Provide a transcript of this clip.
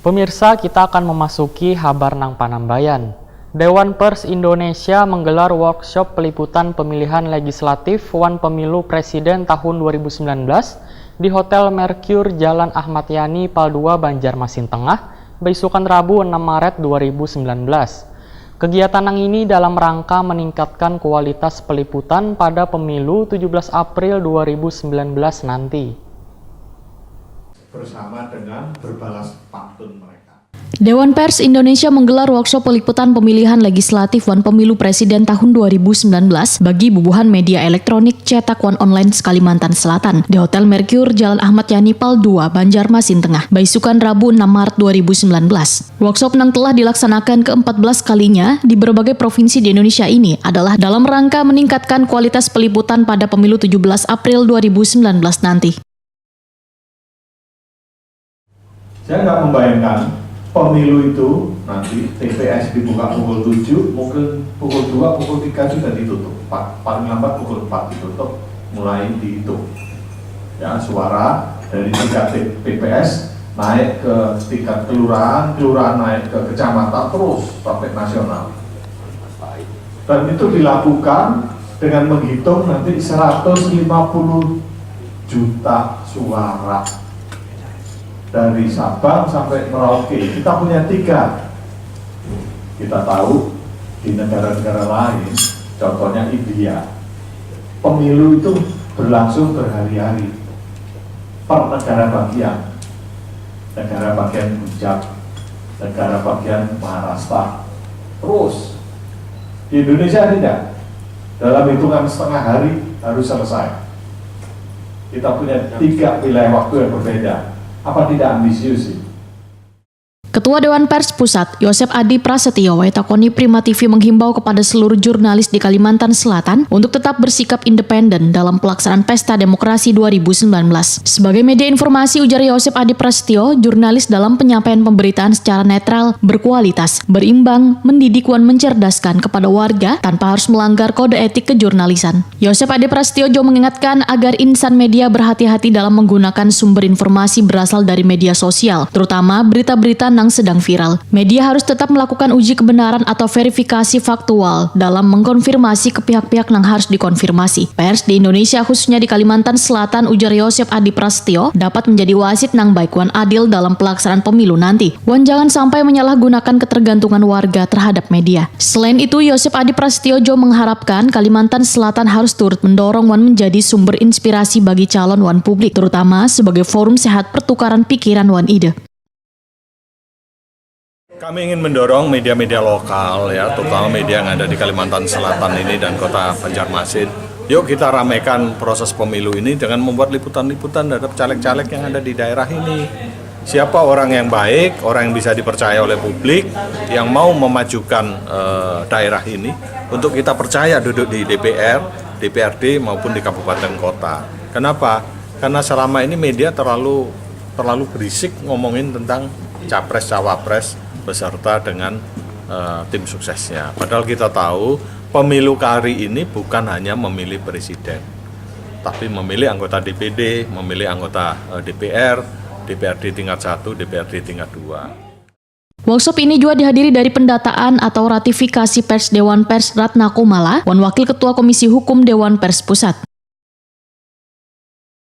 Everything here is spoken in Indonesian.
Pemirsa, kita akan memasuki Habar Nang Panambayan. Dewan Pers Indonesia menggelar workshop peliputan pemilihan legislatif Wan Pemilu Presiden tahun 2019 di Hotel Mercure Jalan Ahmad Yani, Pal 2, Banjarmasin Tengah, beisukan Rabu 6 Maret 2019. Kegiatan ini dalam rangka meningkatkan kualitas peliputan pada pemilu 17 April 2019 nanti. Bersama dengan berbalas pantun mereka. Dewan Pers Indonesia menggelar workshop peliputan pemilihan legislatif Wan Pemilu Presiden tahun 2019 bagi bubuhan media elektronik cetak Wan Online Kalimantan Selatan di Hotel Mercure Jalan Ahmad Yani, Pal 2, Banjarmasin Tengah, beisukan Rabu 6 Maret 2019. Workshop yang telah dilaksanakan ke-14 kalinya di berbagai provinsi di Indonesia ini adalah dalam rangka meningkatkan kualitas peliputan pada pemilu 17 April 2019 nanti. Saya nggak membayangkan pemilu itu nanti TPS dibuka pukul 7, mungkin pukul 2, pukul 3 sudah ditutup. Paling lambat pukul 4 ditutup, mulai dihitung. Ya, suara dari tingkat TPS naik ke tingkat kelurahan, kelurahan naik ke kecamatan, terus sampai nasional. Dan itu dilakukan dengan menghitung nanti 150 juta suara. Dari Sabang sampai Merauke, kita punya 3. Kita tahu di negara-negara lain, contohnya India, pemilu itu berlangsung berhari-hari per negara bagian. Negara bagian Punjab, negara bagian Maharashtra. Terus di Indonesia tidak, dalam hitungan setengah hari harus selesai. Kita punya 3 wilayah waktu yang berbeda. Apa tidak ambisius sih? Ketua Dewan Pers Pusat, Yosep Adi Prasetyo Waitakoni Prima TV menghimbau kepada seluruh jurnalis di Kalimantan Selatan untuk tetap bersikap independen dalam pelaksanaan Pesta Demokrasi 2019. Sebagai media informasi, ujar Yosep Adi Prasetyo, jurnalis dalam penyampaian pemberitaan secara netral, berkualitas, berimbang, mendidik dan mencerdaskan kepada warga tanpa harus melanggar kode etik kejurnalisan. Yosep Adi Prasetyo mengingatkan agar insan media berhati-hati dalam menggunakan sumber informasi berasal dari media sosial, terutama berita-berita yang sedang viral. Media harus tetap melakukan uji kebenaran atau verifikasi faktual dalam mengkonfirmasi ke pihak-pihak yang harus dikonfirmasi. Pers di Indonesia, khususnya di Kalimantan Selatan, ujar Yosep Adi Prasetyo, dapat menjadi wasit nang baik wan adil dalam pelaksanaan pemilu nanti. Wan jangan sampai menyalahgunakan ketergantungan warga terhadap media. Selain itu, Yosep Adi Prasetyo mengharapkan Kalimantan Selatan harus turut mendorong wan menjadi sumber inspirasi bagi calon wan publik, terutama sebagai forum sehat pertukaran pikiran wan ide. Kami ingin mendorong media-media lokal, ya, terutama media yang ada di Kalimantan Selatan ini dan kota Banjarmasin. Yuk kita ramaikan proses pemilu ini dengan membuat liputan-liputan terhadap caleg-caleg yang ada di daerah ini. Siapa orang yang baik, orang yang bisa dipercaya oleh publik, yang mau memajukan daerah ini, untuk kita percaya duduk di DPR, DPRD maupun di kabupaten kota. Kenapa? Karena selama ini media terlalu berisik ngomongin tentang capres-cawapres beserta dengan tim suksesnya. Padahal kita tahu pemilu kali ini bukan hanya memilih presiden, tapi memilih anggota DPD, memilih anggota DPR, DPRD tingkat 1, DPRD tingkat 2. Workshop ini juga dihadiri dari pendataan atau ratifikasi pers Dewan Pers Ratna Kumala, Wan Wakil Ketua Komisi Hukum Dewan Pers Pusat.